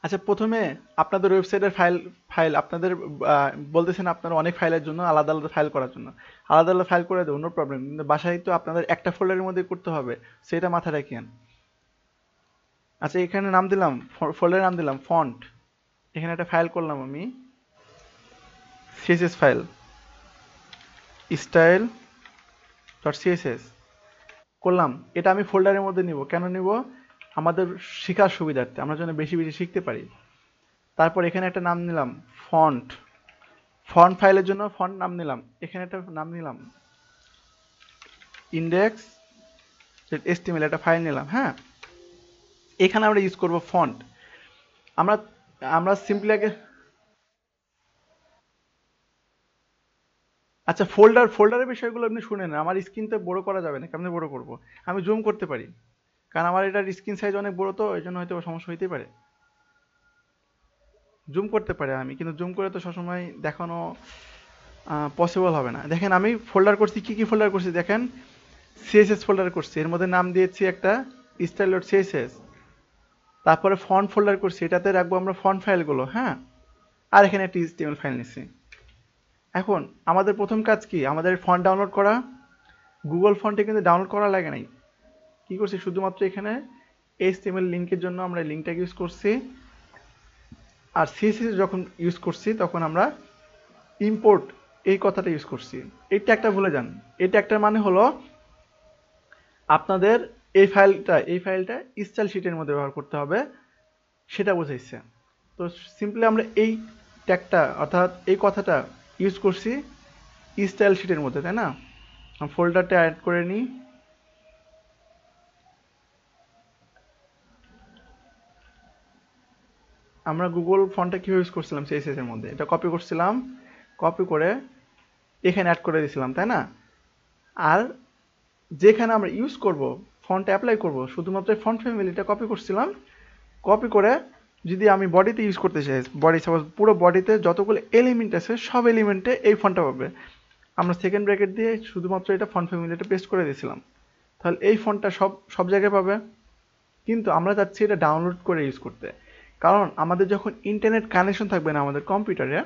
আচ্ছা, প্রথমে আপনাদের ওয়েবসাইটের ফাইল আপনাদের বলতেছেন আপনারা অনেক ফাইলের জন্য আলাদা আলাদা ফাইল করার জন্য আলাদা আলাদা ফাইল করে দেবো, নো প্রবলেম। কিন্তু বাসায় তো আপনাদের একটা ফোল্ডারের মধ্যে করতে হবে, সেটা মাথায় রাখেন। আচ্ছা, এখানে নাম দিলাম, ফোল্ডারের নাম দিলাম ফন্ট। এখানে একটা ফাইল করলাম আমি, CSS file, style dot CSS করলাম। এটা আমি ফোল্ডারের মধ্যে নিব, কেন নিব? আমাদের শেখার সুবিধার্থে, আমরা যেন বেশি বেশি শিখতে পারি। তারপর এখানে একটা নাম নিলাম ফন্ট। ফন্ট ফাইলের জন্য ফন্ট নাম নিলাম, এখানে একটা নাম নিলাম ইন্ডেক্স এসটিএমএল, একটা ফাইল নিলাম। হ্যাঁ, এখানে আমরা ইউজ করব ফন্ট। আমরা আমরা সিম্পলি আগে, আচ্ছা, ফোল্ডারের বিষয়গুলো আপনি শুনেন। আমার স্ক্রিনটা বড় করা যাবে না, কেমনে বড় করব? আমি জুম করতে পারি, কারণ আমার এটার স্ক্রিন সাইজ অনেক বড়, তো এই জন্য হয়তো সমস্যা হইতে পারে। জুম করতে পারি আমি, কিন্তু জুম করে তো সবসময় দেখানো পসিবল হবে না। দেখেন আমি ফোল্ডার করছি, কি কি ফোল্ডার করছি দেখেন। সিএসএস ফোল্ডার করছি, এর মধ্যে নাম দিয়েছি একটা স্টাইল ডট সিএসএস। তারপরে ফন্ট ফোল্ডার করছি, এটাতে রাখবো আমরা ফন্ট ফাইলগুলো। হ্যাঁ, আর এখানে একটা এইচটিএমএল ফাইল নিচ্ছি। এখন আমাদের প্রথম কাজ কি? আমাদের ফন্ট ডাউনলোড করা। গুগল ফন্টে কিন্তু ডাউনলোড করা লাগে নাই। কি করছি? শুধুমাত্র এখানে এইচটিএমএল লিঙ্কের জন্য আমরা লিঙ্কটাকে ইউজ করছি। আর সিএসএস যখন ইউজ করছি তখন আমরা ইম্পোর্ট এই কথাটা ইউজ করছি। এই ট্যাগটা ভুলে যান। এই ট্যাগটার মানে হলো আপনাদের এই ফাইলটা স্টাইল শিটের মধ্যে ব্যবহার করতে হবে, সেটা বোঝাইছে। তো সিম্পলি আমরা এই ট্যাগটা অর্থাৎ এই কথাটা ইউজ করছি স্টাইল শিটের মধ্যে, তাই না? ফোল্ডারটা অ্যাড করে নিই। আমরা গুগল ফন্টটা কীভাবে ইউজ করছিলাম সিএসএস এর মধ্যে, এটা কপি করছিলাম, কপি করে এখানে অ্যাড করে দিয়েছিলাম, তাই না? আর যেখানে আমরা ইউজ করব, ফন্ট অ্যাপ্লাই করব, শুধুমাত্র ফন্ট ফ্যামিলিটা কপি করছিলাম। কপি করে যদি আমি বডিতে ইউজ করতে চাই, বডি সাপোজ পুরো বডিতে যতগুলো এলিমেন্ট আছে সব এলিমেন্টে এই ফন্টটা পাবে, আমরা সেকেন্ড ব্র্যাকেট দিয়ে শুধুমাত্র এটা ফন্ট ফ্যামিলিটা পেস্ট করে দিয়েছিলাম। তাহলে এই ফন্টটা সব সব জায়গায় পাবে। কিন্তু আমরা চাচ্ছি এটা ডাউনলোড করে ইউজ করতে, কারণ আমাদের যখন ইন্টারনেট কানেকশন থাকবে না আমাদের কম্পিউটারে,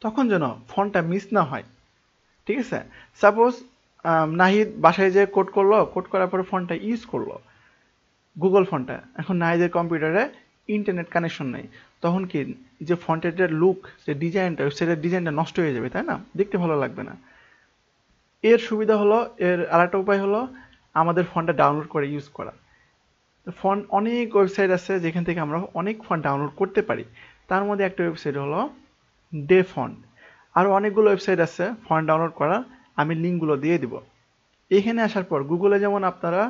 তখন যেন ফন্টটা মিস না হয়। ঠিক আছে? সাপোজ নাহিদ বাসায় যে কোড করলো, কোড করার পরে ফন্টটা ইউজ করলো গুগল ফন্টটা, এখন নাহিদের কম্পিউটারে ইন্টারনেট কানেকশন নেই, তখন কি যে ফন্টের লুক, যে ডিজাইনটা, ওয়েবসাইটের ডিজাইনটা নষ্ট হয়ে যাবে, তাই না? দেখতে ভালো লাগবে না। এর সুবিধা হলো, এর আরেকটা উপায় হলো আমাদের ফন্টটা ডাউনলোড করে ইউজ করা। ফন্ট অনেক ওয়েবসাইট আছে যেখান থেকে আমরা অনেক ফন্ট ডাউনলোড করতে পারি। তার মধ্যে একটা ওয়েবসাইট হলো ডে ফন্ট। আরও অনেকগুলো ওয়েবসাইট আছে ফন্ট ডাউনলোড করার, আমি লিঙ্কগুলো দিয়ে দিব। এখানে আসার পর গুগলে যেমন আপনারা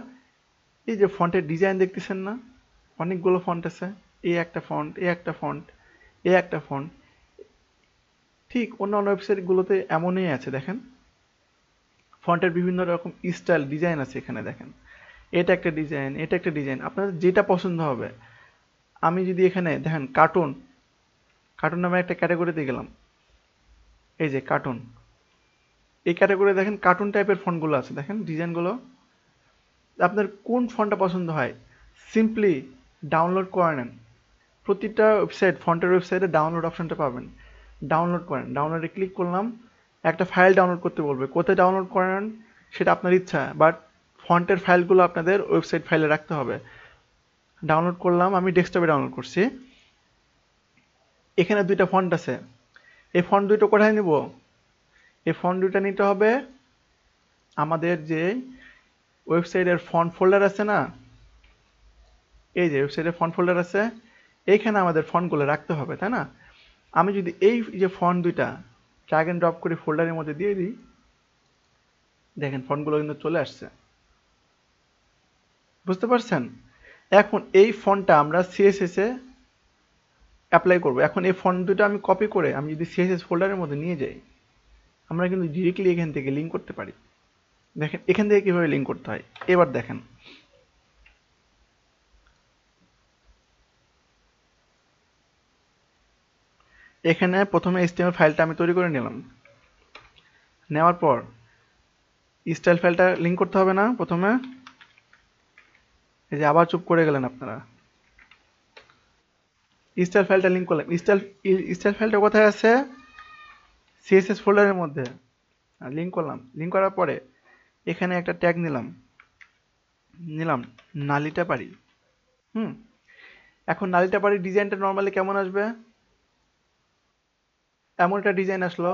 এই যে ফন্টের ডিজাইন দেখতেছেন না, অনেকগুলো ফন্ট আছে, এই একটা ফন্ট, এই একটা ফন্ট, এই একটা ফন্ট। ঠিক অন্যান্য ওয়েবসাইটগুলোতে এমনই আছে, দেখেন ফন্টের বিভিন্ন রকম স্টাইল ডিজাইন আছে এখানে, দেখেন এটা একটা ডিজাইন, এটা একটা ডিজাইন, আপনাদের যেটা পছন্দ হবে। আমি যদি এখানে দেখেন কার্টুন, কার্টুন নামে একটা ক্যাটাগরিতে গেলাম, এই যে কার্টুন, এই ক্যাটাগরি দেখেন কার্টুন টাইপের ফন্টগুলো আছে, দেখেন ডিজাইনগুলো। আপনার কোন ফন্টটা পছন্দ হয় সিম্পলি ডাউনলোড করে নেন। প্রতিটা ওয়েবসাইট, ফন্টের ওয়েবসাইটে ডাউনলোড অপশনটা পাবেন, ডাউনলোড করেন। ডাউনলোডে ক্লিক করলাম, একটা ফাইল ডাউনলোড করতে বলবে, কোথায় ডাউনলোড করেন সেটা আপনার ইচ্ছা, বাট ফন্টের ফাইলগুলো আপনাদের ওয়েবসাইট ফাইলে রাখতে হবে। ডাউনলোড করলাম, আমি ডেস্কটপে ডাউনলোড করছি। এখানে দুইটা ফন্ট আছে, এই ফন্ট দুটো কোথায় নিব? এই ফন্ট দুইটা নিতে হবে আমাদের যে ওয়েবসাইটের ফন্ট ফোল্ডার আছে না, এই যে ওয়েবসাইটের ফন্ট ফোল্ডার আছে, এইখানে আমাদের ফন্টগুলো রাখতে হবে, তাই না? আমি যদি এই যে ফন্ট দুইটা ড্র্যাগ এন্ড ড্রপ করে ফোল্ডারের মধ্যে দিয়ে দিই, দেখেন ফন্টগুলো কিন্তু চলে আসছে, বুঝতে পারছেন? এখন এই ফন্টটা আমরা সিএসএস এ অ্যাপ্লাই করব। এখন এই ফন্ট দুটো আমি কপি করে আমি যদি সিএসএস ফোল্ডারের মধ্যে নিয়ে যাই, আমরা কিন্তু ডিরেক্টলি এখান থেকে লিঙ্ক করতে পারি। দেখেন এখান থেকে কিভাবে লিঙ্ক করতে হয়, এবার দেখেন। এখানে প্রথমে এইচটিএমএল ফাইলটা আমি তৈরি করে নিলাম, নেওয়ার পর স্টাইল ফাইলটা লিঙ্ক করতে হবে না প্রথমে? এই যে আবার চুপ করে গেলেন আপনারা। স্টাইল ফাইলটা লিঙ্ক করলাম। স্টাইল ফাইলটা কোথায় আছে? সিএসএস ফোল্ডারের মধ্যে লিঙ্ক করলাম। লিঙ্ক করার পরে এখানে একটা ট্যাগ নিলাম নালিটা পারি। হুম, এখন নালিটা পারি ডিজাইনটা নর্মালি কেমন আসবে? এমন একটা ডিজাইন আসলো।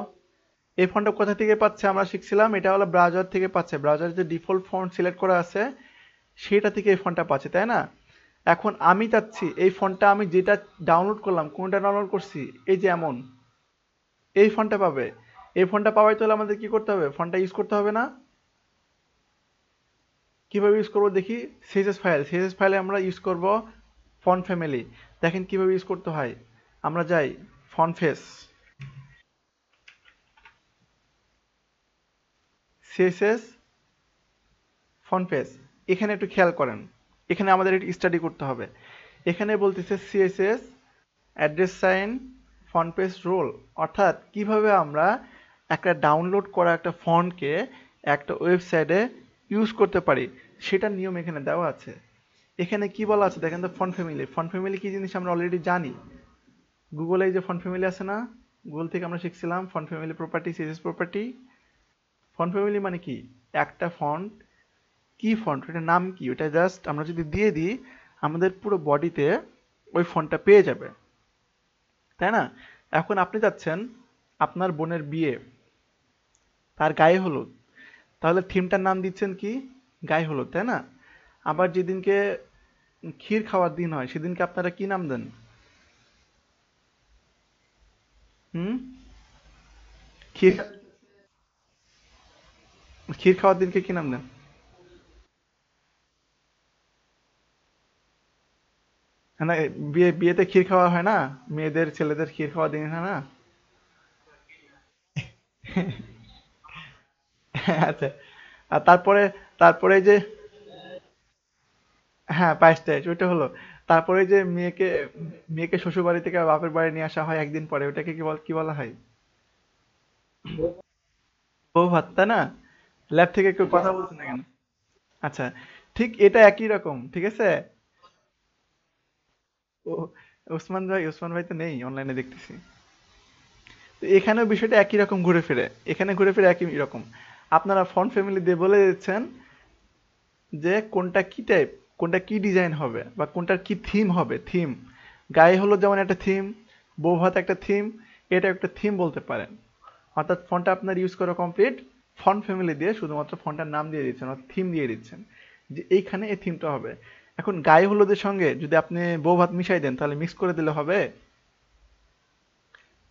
এই ফন্টটা কোথা থেকে পাচ্ছে আমরা শিখছিলাম, এটা হলো ব্রাউজার থেকে পাচ্ছে। ব্রাউজারে যে ডিফল্ট ফন্ট সিলেক্ট করা আছে সেটা থেকে এই ফন্টটা পাচ্ছে, তাই না? এখন আমি চাচ্ছি এই ফন্টটা আমি যেটা ডাউনলোড করলাম, কোনটা ডাউনলোড করছি, এই যে এমন এই ফন্টটা পাবে। এই ফন্টটা পাওয়াই তাহলে আমাদের কি করতে হবে? ফন্টটা ইউজ করতে হবে না? কিভাবে ইউজ করবো দেখি। সিএসএস ফাইলে আমরা ইউজ করব ফন্ট ফ্যামিলি। দেখেন কিভাবে ইউজ করতে হয়। আমরা যাই font face, CSS font face. এখানে একটু খেয়াল করেন, এখানে আমাদের একটু স্টাডি করতে হবে। এখানে বলতেছে CSS address sign font page rule, অর্থাৎ কিভাবে আমরা একটা ডাউনলোড করা একটা ফন্টকে একটা ওয়েবসাইটে ইউজ করতে পারি সেটার নিয়ম এখানে দেওয়া আছে। এখানে কি বলা আছে দেখেন তো, ফন্ট ফ্যামিলি কি জিনিস আমরা অলরেডি জানি। গুগলে এই যে ফন্ট ফ্যামিলি আছে না, গুগল থেকে আমরা শিখছিলাম font family property, CSS property. Font family মানে কি? একটা ফন্ট, কি ফন্ট, এটার নাম কি, ওটা জাস্ট আমরা যদি দিয়ে দিই আমাদের পুরো বডিতে ওই ফন্টটা পেয়ে যাবে, তাই না? এখন আপনি চাচ্ছেন আপনার বোনের বিয়ে, তার গায়ে হলুদ, তাহলে থিমটার নাম দিচ্ছেন কি? গায়ে হলুদ, তাই না? আবার যেদিনকে ক্ষীর খাওয়ার দিন হয় সেদিনকে আপনারা কি নাম দেন? হুম, ক্ষীর ক্ষীর খাওয়ার দিনকে কি নাম দেন? হ্যাঁ না, বিয়েতে ক্ষীর খাওয়া হয় না? মেয়েদের ছেলেদের ক্ষীর খাওয়ার দিন হয় না? আচ্ছা। আর তারপরে তারপরে যে, হ্যাঁ পায়েস টায়েস ওইটা হলো। তারপরে যে মেয়েকে শ্বশুর বাড়ি থেকে বাপের বাড়ি নিয়ে আসা হয় একদিন পরে, ওটাকে কি বলা হয়? বউ ভাত, তাই না? ল্যাব থেকে কেউ কথা বলছে না কেন? আচ্ছা, ঠিক এটা একই রকম, ঠিক আছে। ও, ওসমান ভাই তো নেই, অনলাইনে দেখতেছি। তো এখানেও বিষয়টা একই রকম ঘুরে ফিরে, এখানে ঘুরে ফিরে একই রকম। আপনারা ফন্ট ফ্যামিলি দিয়ে বলে দিচ্ছেন যে কোনটা কি টাইপ, কোনটা কি ডিজাইন হবে, বা কোনটার কি থিম হবে। থিম গায়ে হলুদ যেমন একটা থিম, বউ ভাত একটা থিম, এটা একটা থিম বলতে পারেন। অর্থাৎ ফন্টটা আপনার ইউজ করা কমপ্লিট। ফন্ট ফ্যামিলি দিয়ে শুধুমাত্র ফন্টটার নাম দিয়ে দিচ্ছেন, অর্থাৎ থিম দিয়ে দিচ্ছেন যে এইখানে এই থিমটা হবে। এখন গায়ে হলুদের সঙ্গে যদি আপনি বউ ভাত মিশাই দেন তাহলে মিক্স করে দিলে হবে?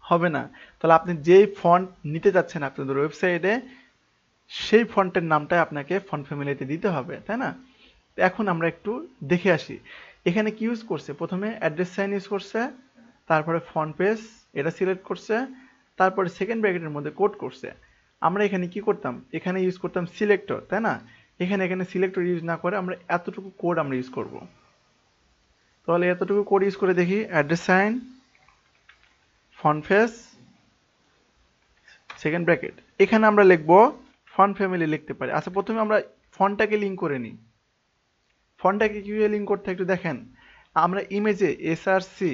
হবে না। তাহলে আপনি যেই ফন্ট নিতে যাচ্ছেন আপনাদের ওয়েবসাইটে সেই ফন্টের নামটাই আপনাকে ফন্ট ফ্যামিলিতে দিতে হবে, তাই না? তো এখন আমরা একটু দেখে আসি এখানে কি ইউজ করছে। প্রথমে অ্যাড্রেস সাইন ইউজ করছে, তারপরে ফন্ট পেজ এটা সিলেক্ট করছে, তারপরে সেকেন্ড ব্র্যাকেটের মধ্যে কোড করছে। আমরা এখানে কি করতাম, এখানে ইউজ করতাম সিলেক্টর, তাই না? এখানে সিলেক্টর ইউজ না করে আমরা এতটুকু কোড আমরা ইউজ করব। তাহলে এতটুকু কোড ইউজ করে দেখি, address sign font page second bracket, এখানে আমরা লিখবো ফন্ট ফ্যামিলি লিখতে পারি। আচ্ছা, প্রথমে আমরা ফন্টটাকে লিঙ্ক করে নিই। ফন্টটাকে কিভাবে লিঙ্ক করতে একটু দেখেন। আমরা ইমেজে এসআরসি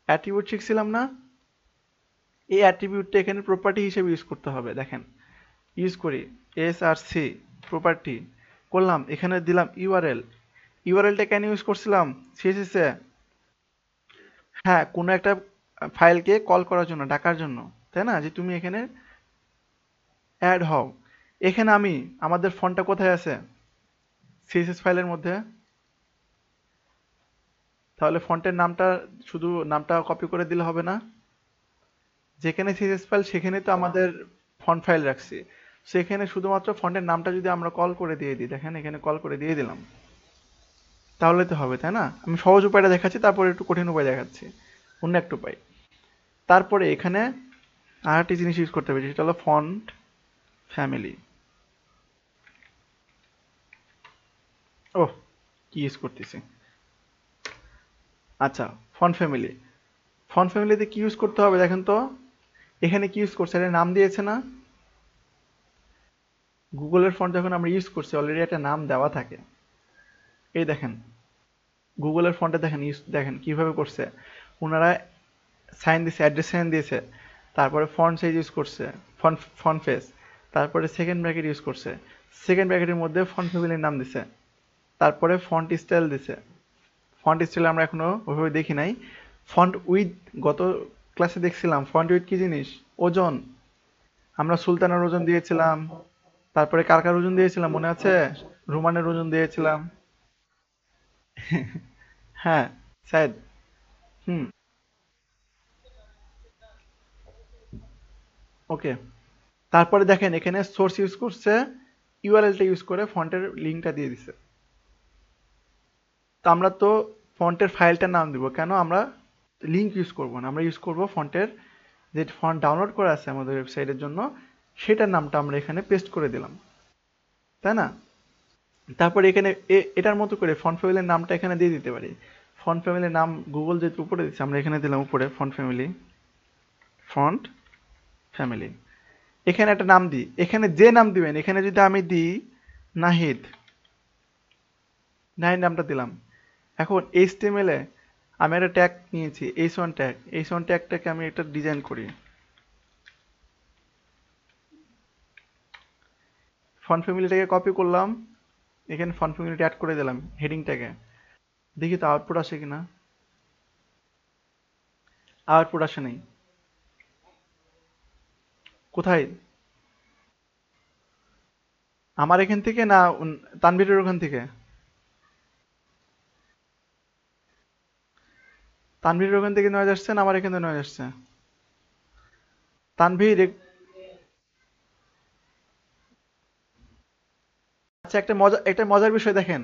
অ্যাট্রিবিউট শিখছিলাম না? এই অ্যাট্রিবিউটটা এখানে প্রপার্টি হিসেবে ইউজ করতে হবে। দেখেন, ইউজ করি এসআরসি প্রপার্টি, করলাম এখানে দিলাম ইউআরএল। ইউআরএলটা কেন ইউজ করছিলাম? সিএসএস এ, হ্যাঁ, কোনো একটা ফাইলকে কল করার জন্য, ডাকার জন্য, তাই না? যে তুমি এখানে অ্যাড হও। এখানে আমাদের ফন্টটা কোথায় আছে? সিএসএস ফাইলের মধ্যে। তাহলে ফন্টের নামটা, শুধু নামটা কপি করে দিলে হবে না? যেখানে সিএসএস ফাইল সেখানে তো আমাদের ফন্ট ফাইল রাখছি। সেখানে শুধুমাত্র ফন্টের নামটা যদি আমরা কল করে দিয়ে দিই, দেখেন এখানে কল করে দিয়ে দিলাম, তাহলে তো হবে, তাই না? আমি সহজ উপায়টা দেখাচ্ছি, তারপরে একটু কঠিন উপায় দেখাচ্ছি, অন্য একটু উপায়। তারপরে এখানে আর একটা জিনিস ইউজ করতে হবে, সেটা হলো ফন্ট ফ্যামিলি। ওহ, কি ইউজ করতেছি। আচ্ছা, ফন্ট ফ্যামিলি। ফন্ট ফ্যামিলিতে কি ইউজ করতে হবে দেখেন তো। এখানে কি ইউজ করছে, এটা নাম দিয়েছে না? গুগলের ফন্ট যখন আমরা ইউজ করছি অলরেডি একটা নাম দেওয়া থাকে। এই দেখেন গুগলের ফন্টে দেখেন ইউজ, দেখেন কিভাবে করছে। ওনারা সাইন দিছে, অ্যাড্রেস সাইন দিয়েছে, তারপরে ফন্ট সাইজ ইউজ করছে, ফন্ট ফন্ট ফেস, তারপরে সেকেন্ড ব্র্যাকেট ইউজ করছে, সেকেন্ড ব্র্যাকেটের মধ্যে ফন্ট ফ্যামিলির নাম দিছে, তারপরে ফন্ট স্টাইল দিছে। ফন্ট স্টাইল আমরা এখনো ওইভাবে দেখি নাই। ফন্ট উইথ গত ক্লাসে দেখছিলাম, ফন্ট উইথ কি জিনিস? ওজন। আমরা সুলতানের ওজন দিয়েছিলাম, তারপরে কার কার ওজন দিয়েছিলাম মনে আছে? রোমানের ওজন দিয়েছিলাম। হ্যাঁ, সাইদ। হুম, ওকে। তারপরে দেখেন এখানে সোর্স ইউজ করছে, ইউআরএলটা ইউজ করে ফন্টের লিঙ্কটা দিয়ে দিছে। তো আমরা তো ফন্টের ফাইলটার নাম দিব কেন? আমরা লিঙ্ক ইউজ করব না, আমরা ইউজ করব ফন্টের যে ফন্ট ডাউনলোড করা আছে আমাদের ওয়েবসাইটের জন্য, সেটার নামটা আমরা এখানে পেস্ট করে দিলাম, তাই না? তারপরে এখানে এটার মতো করে ফন্ট ফ্যামিলির নামটা এখানে দিয়ে দিতে পারি। ফন্ট ফ্যামিলির নাম গুগল যেহেতু উপরে দিচ্ছে, আমরা এখানে দিলাম উপরে ফন্ট ফ্যামিলি, ফন্ট ফ্যামিলি। এখানে একটা নাম দিই, এখানে যে নাম দিবেন, এখানে যদি আমি দিই নাহিদ, নাহিদ নামটা দিলাম। এখন এইচটিএমএল এ আমি একটা ট্যাগ নিয়েছি, h1 ট্যাগ। h1 ট্যাগটাকে আমি একটা ডিজাইন করি, ফন্ট ফ্যামিলিটাকে কপি করলাম, এখানে ফন্ট ফ্যামিলিটা অ্যাড করে দিলাম হেডিং ট্যাগে। দেখি তো আউটপুট আসে কিনা। আউটপুট আসে নাই। কোথায়? আমার এখান থেকে না তানভীরের ওখান থেকে? তানভীরের ওখান থেকে নয়েজ আসছে না আমার এখান থেকে নয়েজ আসছে? তানভীর আচ্ছা, একটা মজার বিষয় দেখেন।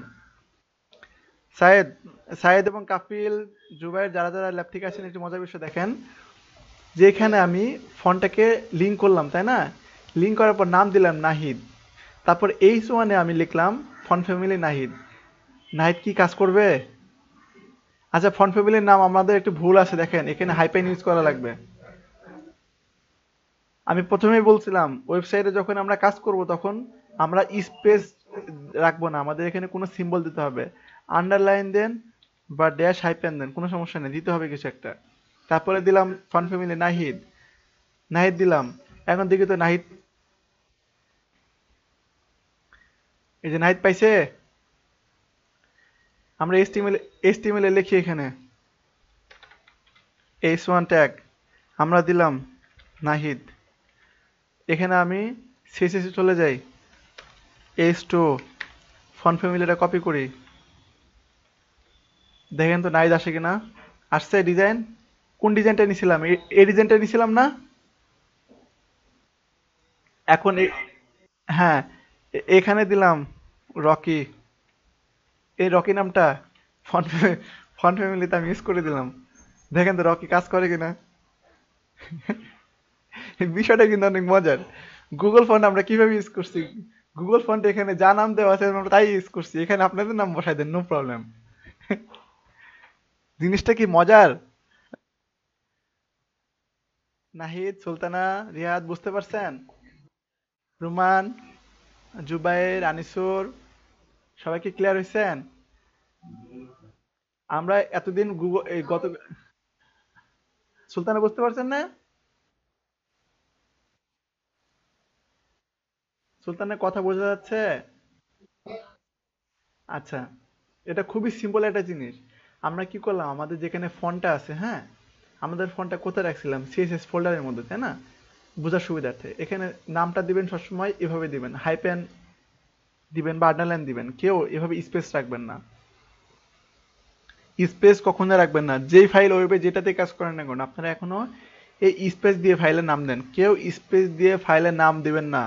সায়েদ, সায়েদ এবং কাফিল, জুবাইর, যারা যারা ল্যাব থেকে আসেন, একটু মজার বিষয় দেখেন। যেখানে আমি ফোনটাকে লিঙ্ক করলাম, তাই না? লিঙ্ক করার পর নাম দিলাম নাহিদ, তারপর H1 এ আমি লিখলাম ফন্ট ফ্যামিলি নাহিদ। নাহিদ কি কাজ করবে? আচ্ছা, ফন্ট ফ্যামিলির নাম আমাদের একটু ভুল আছে, দেখেন এখানে হাইপেন ইউজ করা লাগবে। আমি প্রথমেই বলছিলাম ওয়েবসাইটে যখন আমরা কাজ করব তখন আমরা স্পেস রাখবো না, আমাদের এখানে কোনো সিম্বল দিতে হবে। আন্ডারলাইন দেন বা ড্যাশ হাইপেন দেন, কোনো সমস্যা নেই, দিতে হবে কিছু একটা। তারপরে দিলাম ফন্ট ফ্যামিলি নাহিদ, নাহিদ দিলাম। এখন দেখি তো নাহিদ, এই যে নাহিদ পাইছে। আমরা এইচটিএমএল এ লিখি এখানে h1 ট্যাগ, আমরা দিলাম নাহিদ। এখানে আমি সিএসএস চলে যাই, h2 ফন্ট ফ্যামিলিটা কপি করি, দেখেন তো নাইস আসে কিনা। আসছে ডিজাইন। কোন ডিজাইনটা নিছিলাম? এই ডিজাইনটা নিছিলাম না? এখন হ্যাঁ, এখানে দিলাম রকি, এই রকি নামটা ফন্ট ফন্ট ফ্যামিলিতে আমি ইউজ করে দিলাম। দেখেন তো রকি কাজ করে কিনা। এই বিষয়টা কিন্তু অনেক মজার। গুগল ফন্ট আমরা কিভাবে ইউজ করছি? গুগল ফন্ট এখানে যা নাম দেওয়া আছে আমরা তাই ইউজ করছি, এখানে আপনাদের নাম বসাই দেন, নো প্রবলেম। জিনিসটা কি মজার? নাহিদ, সুলতানা, রিয়াদ, বুঝতে পারছেন? রুমান, জুবাইর, আনিসুর, সবাই কি ক্লিয়ার হয়েছেন? আমরা এতদিন গুগল এই গত সুলতানা বুঝতে পারছেন না? সুলতানের কথা বোঝা যাচ্ছে? আচ্ছা, এটা খুবই সিম্পল একটা জিনিস। আমরা কি করলাম, আমাদের যেখানে ফন্টটা আছে, হ্যাঁ, আমাদের ফন্টটা কোথায় রাখছিলাম? সিএসএস ফোল্ডারের মধ্যে, তাই না? বোঝার সুবিধার্থে এখানে নামটা দিবেন সবসময় এভাবে দিবেন, হাইপেন দিবেন বা আন্ডারলাইন দিবেন, কেউ এভাবে স্পেস রাখবেন না। স্পেস কখনো রাখবেন না, যেই ফাইল ওয়েবে যেটাতে কাজ করেন না কেন আপনারা এখনো এই স্পেস দিয়ে ফাইলের নাম দেন, কেউ স্পেস দিয়ে ফাইলের নাম দিবেন না।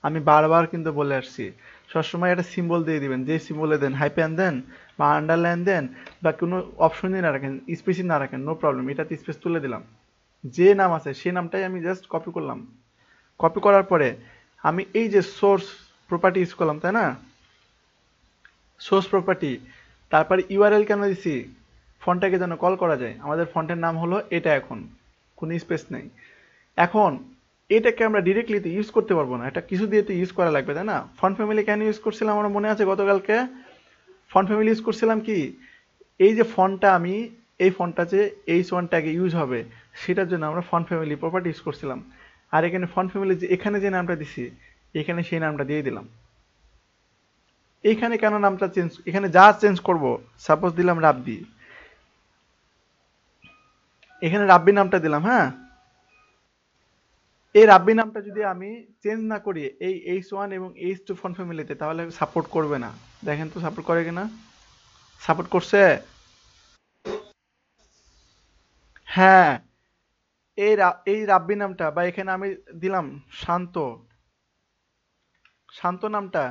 আমি বারবার কিন্তু বলে আসছি, সবসময় একটা সিম্বল দিয়ে দিবেন, যে সিম্বলে দেন, হাইপেন দেন বা আন্ডারলাইন দেন বা কোনো অপশনই না রাখেন, স্পেসই না রাখেন, নো প্রবলেম, এটাতে স্পেস তুলে দিলাম। যে নাম আছে সেই নামটাই আমি জাস্ট কপি করলাম। কপি করার পরে আমি এই যে সোর্স প্রপার্টি ইউজ করলাম, তাই না? সোর্স প্রপার্টি, তারপরে ইউআরএল কেন দিছি? ফন্টটাকে যেন কল করা যায়, আমাদের ফন্টের নাম হলো এটা, এখন কোনো স্পেস নেই। এখন এটাকে আমরা ডিরেক্টলি তো ইউজ করতে পারবো না, এটা কিছু দিয়ে তো ইউজ করা লাগবে, তাই না? ফন্ট ফ্যামিলি কেন ইউজ করছিলাম আমরা মনে আছে গতকালকে? ফন্ট ফ্যামিলি ইউজ করছিলাম কি, এই যে ফন্টটা আমি এই ফন্টটা যে H1 ট্যাগে ইউজ হবে সেটার জন্য আমরা ফন্ট ফ্যামিলি প্রপার্টি ইউজ করছিলাম। আর এখানে ফন্ট ফ্যামিলি যে এখানে যে নামটা দিছি এখানে সেই নামটা দিয়ে দিলাম। এখানে কেন নামটা চেঞ্জ, এখানে যা চেঞ্জ করব, সাপোজ দিলাম রাব্বি, এখানে রাব্বি নামটা দিলাম। হ্যাঁ, এই রাব্বি নামটা যদি আমি চেঞ্জ না করি এই H1 এবং H2 ফন্ট ফ্যামিলিতে, তাহলে সাপোর্ট করবে না। দেখেন তো সাপোর্ট করে কিনা। সাপোর্ট করছে। হ্যাঁ, এই রাব্বি নামটা বা এখানে আমি দিলাম শান্ত, শান্ত নামটা,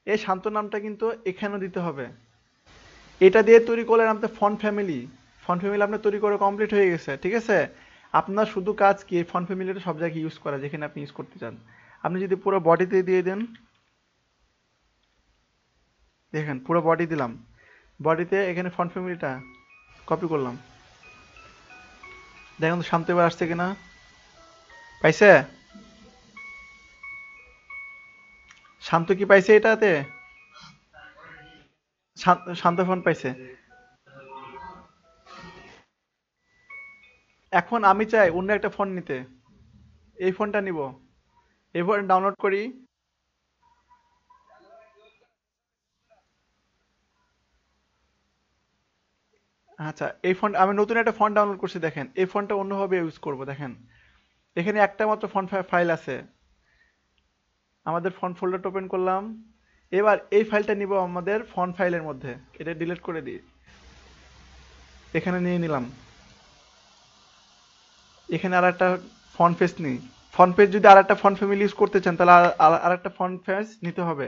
এই শান্ত নামটা কিন্তু এখানেও দিতে হবে। এটা দিয়ে তৈরি করলে আমাদের ফন্ট ফ্যামিলি, ফন্ট ফ্যামিলি আপনার তৈরি করে কমপ্লিট হয়ে গেছে। ঠিক আছে, আপনার শুধু কাজ কি ফন্ট ফ্যামিলিটা সব জায়গায় ইউজ করা যেখানে আপনি ইউজ করতে চান। আপনি যদি পুরো বডিতে দিয়ে দেন, দেখেন পুরো বডি দিলাম, বডিতে এখানে ফন্ট ফ্যামিলিটা কপি করলাম। দেখেন তো শান্ত এবার আসছে কিনা, পাইছে? শান্ত কি পাইছে এটাতে? শান্ত ফন্ট পাইছে। এখন আমি চাই অন্য একটা ফোন নিতে, এই ফোনটা নিব, এই ফোন ডাউনলোড করি। আচ্ছা, এই ফন্ট আমি নতুন একটা ফন্ট ডাউনলোড করছি। দেখেন এই ফন্টটা অন্যভাবে ইউজ করব। দেখেন এখানে একটা মাত্র ফন্ট ফাইল আছে, আমাদের ফন্ট ফোল্ডারটা ওপেন করলাম। এবার এই ফাইলটা নিব আমাদের ফন্ট ফাইলের মধ্যে, এটা ডিলিট করে দিই, এখানে নিয়ে নিলাম। এখানে আর একটা ফন্ট পেজ নিই। ফন্ট পেজ যদি আর একটা ফন্ট ফ্যামিলি ইউজ করতে চান তাহলে আর একটা ফন্ট পেজ নিতে হবে।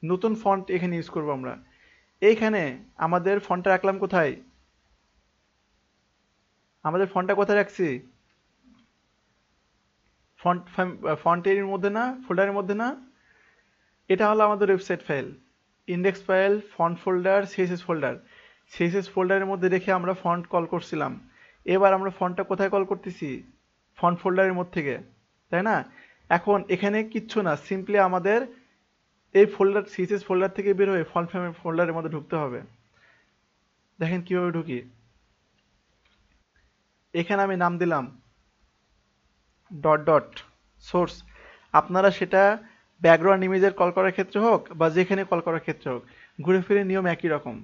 নতুন ফন্ট এখানে ইউজ করব আমরা। এইখানে আমাদের ফন্টটা রাখলাম কোথায়, আমাদের ফন্টটা কোথায় রাখছি, ফন্ট ফন্টের মধ্যে না, ফোল্ডারের মধ্যে না। এটা হলো আমাদের website file, index file, font folder, CSS folder. CSS ফোল্ডারের মধ্যে রেখে আমরা ফন্ট কল করছিলাম। এবার আমরা ফন্টটা কোথায় কল করতেছি, ফন্ট ফোল্ডারের মধ্যে থেকে, তাই না? এখন এখানে কিচ্ছু না, সিম্পলি আমাদের এই ফোল্ডার সিএসএস ফোল্ডার থেকে বের হয়ে ফন্ট ফোল্ডারের মধ্যে ঢুকতে হবে। দেখেন কিভাবে ঢুকি। এখানে আমি নাম দিলাম ডট ডট সোর্স। আপনারা সেটা ব্যাকগ্রাউন্ড ইমেজের কল করার ক্ষেত্রে হোক বা যেখানে কল করার ক্ষেত্রে হোক, ঘুরে ফিরে নিয়ম একই রকম।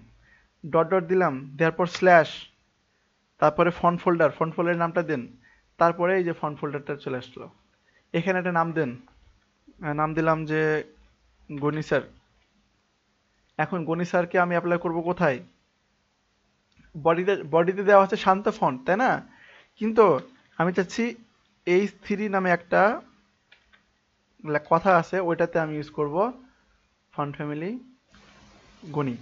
ডট ডট দিলাম, দেওয়ার পর স্ল্যাশ, তারপরে ফন্ট ফোল্ডার, ফন্ট ফোল্ডারের নামটা দেন, তারপরে এই যে ফন্ট ফোল্ডারটা চলে আসলো। এখানে একটা নাম দেন, নাম দিলাম যে গনি স্যার। এখন গনি স্যারকে আমি অ্যাপ্লাই করব কোথায়, বডিতে দেওয়া হচ্ছে শান্ত ফন্ট, তাই না? কিন্তু আমি চাচ্ছি H3 নামে একটা কথা আছে, ওইটাতে আমি ইউজ করব ফন্ট ফ্যামিলি গনি।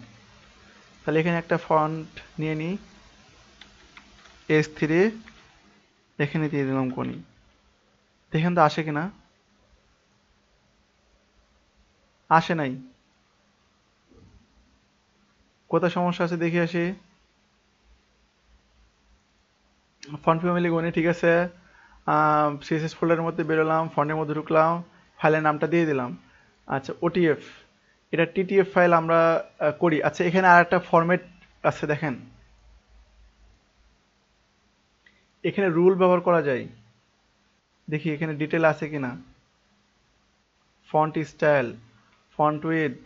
তাহলে এখানে একটা ফন্ট নিয়ে নিই, H3, এখানে দিয়ে দিলাম গনি। দেখেন তো আসে কিনা। আসে নাই, কোথায় সমস্যা আছে দেখে আসি। ফন্ট ফ্যামিলি গনি ঠিক আছে। সিএসএস ফোল্ডারের মধ্যে বেরোলাম, ফন্টের মধ্যে ঢুকলাম, ফাইলের নামটা দিয়ে দিলাম। আচ্ছা ওটিএফ, এটা টিটিএফ ফাইল আমরা করি। আচ্ছা এখানে আর একটা ফরম্যাট আছে, দেখেন এখানে রুল ব্যবহার করা যায়। দেখি এখানে ডিটেল আছে কিনা। ফন্ট স্টাইল, ফন্ট উইথ,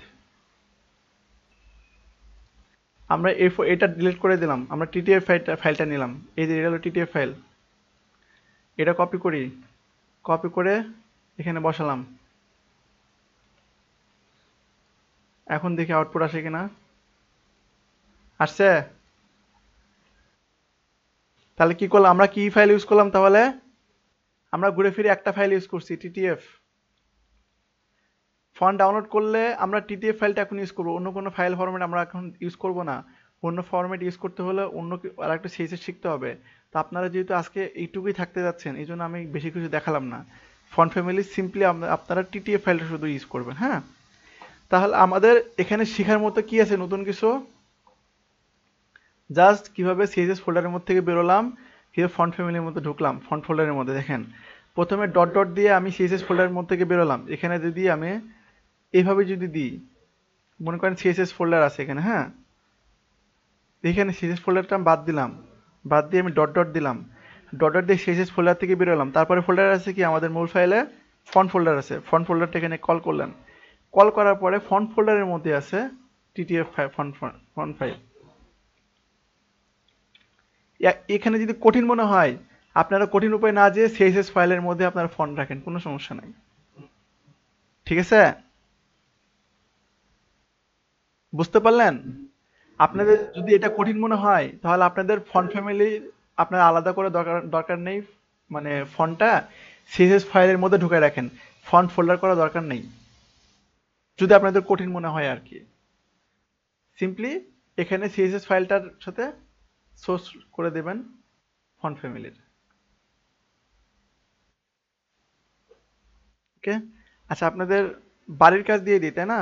আমরা এটা ডিলিট করে দিলাম, আমরা টিটিএফ ফাইলটা নিলাম। এই যে এটা হলো টিটিএফ ফাইল, এটা কপি করি, কপি করে এখানে বসালাম। এখন দেখি আউটপুট আসে কিনা। আসছে। তাহলে কি করলাম, আমরা কি ফাইল ইউজ করলাম তাহলে, আমরা ঘুরে ফিরে একটা ফাইল ইউজ করছি, টিটিএফ। ফন্ট ডাউনলোড করলে আমরা টিটিএফ ফাইলটা এখন ইউজ করবো, অন্য কোনো ফাইল ফরম্যাট আমরা এখন ইউজ করব না। অন্য ফরম্যাট ইউজ করতে হলে অন্য আর একটা সিএসএস শিখতে হবে। তো আপনারা যেহেতু আজকে এইটুকুই থাকতে যাচ্ছেন, এই জন্য আমি বেশি কিছু দেখালাম না। ফন্ট ফ্যামিলি সিম্পলি আপনারা টিটিএফ ফাইলটা শুধু ইউজ করবেন। হ্যাঁ, তাহলে আমাদের এখানে শেখার মতো কি আছে নতুন কিছু, জাস্ট কিভাবে সিএসএস ফোল্ডারের মধ্যে থেকে বেরোলাম, কিভাবে ফন্ট ফ্যামিলির মধ্যে ঢুকলাম। ফন্ট ফোল্ডারের মধ্যে দেখেন প্রথমে ডট ডট দিয়ে আমি সিএসএস ফোল্ডারের মধ্যে থেকে বেরোলাম। এখানে যদি আমি এইভাবে যদি দিই, মনে করেন সিএসএস ফোল্ডার আছে এখানে, হ্যাঁ এখানে সিএসএস ফোল্ডারটা বাদ দিলাম, বাদ দিয়ে আমি ডট ডট দিলাম, ডট ডট দিয়ে সিএসএস ফোল্ডার থেকে বেরোলাম। তারপরে ফোল্ডার আছে কি আমাদের মূল ফাইলে ফন্ট ফোল্ডার আছে, ফন্ট ফোল্ডারটা এখানে কল করলেন, কল করার পরে ফন্ট ফোল্ডারের মধ্যে আছে টিটিএফ ফন্ট ফন্ট ফাইল। এখানে যদি কঠিন মনে হয় আপনারা কঠিন উপায় না যেয়ে সিএসএস ফাইলের মধ্যে আপনারা ফন্ট রাখেন, কোনো সমস্যা নাই। ঠিক আছে, বুঝতে পারলেন? আপনাদের যদি এটা কঠিন মনে হয় তাহলে আপনাদের ফন্ট ফ্যামিলি আপনার আলাদা করে দরকার দরকার নেই, মানে ফন্টটা সিএসএস ফাইলের মধ্যে ঢুকে রাখেন, ফন্ট ফোল্ডার করা দরকার নেই যদি আপনাদের কঠিন মনে হয় আর কি। সিম্পলি এখানে সিএসএস ফাইলটার সাথে সোর্স করে দেবেন ফন্ট ফ্যামিলির। ওকে, আচ্ছা আপনাদের বাড়ির কাজ দিয়ে দিই তাই না?